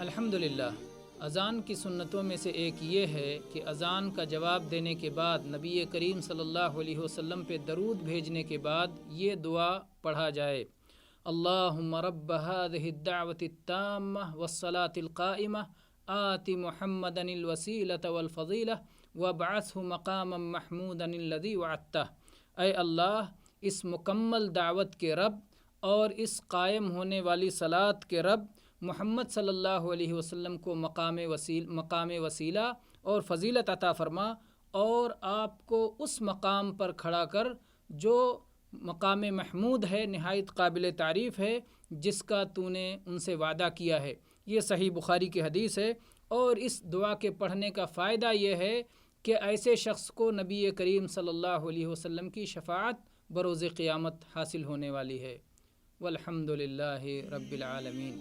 الحمدللہ، اذان کی سنتوں میں سے ایک یہ ہے کہ اذان کا جواب دینے کے بعد نبی کریم صلی اللہ علیہ وسلم پہ درود بھیجنے کے بعد یہ دعا پڑھا جائے: اللہم رب هذه الدعوة التامة والصلاة القائمة آت محمدا الوسیلة والفضیلة وابعثه مقاما محمودا الذی وعدتہ۔ اے اللہ، اس مکمل دعوت کے رب اور اس قائم ہونے والی صلاۃ کے رب، محمد صلی اللہ علیہ وسلم کو مقام وسیلہ اور فضیلت عطا فرما، اور آپ کو اس مقام پر کھڑا کر جو مقام محمود ہے، نہایت قابل تعریف ہے، جس کا تو نے ان سے وعدہ کیا ہے۔ یہ صحیح بخاری کی حدیث ہے، اور اس دعا کے پڑھنے کا فائدہ یہ ہے کہ ایسے شخص کو نبی کریم صلی اللہ علیہ وسلم کی شفاعت بروز قیامت حاصل ہونے والی ہے۔ والحمد للہ رب العالمین۔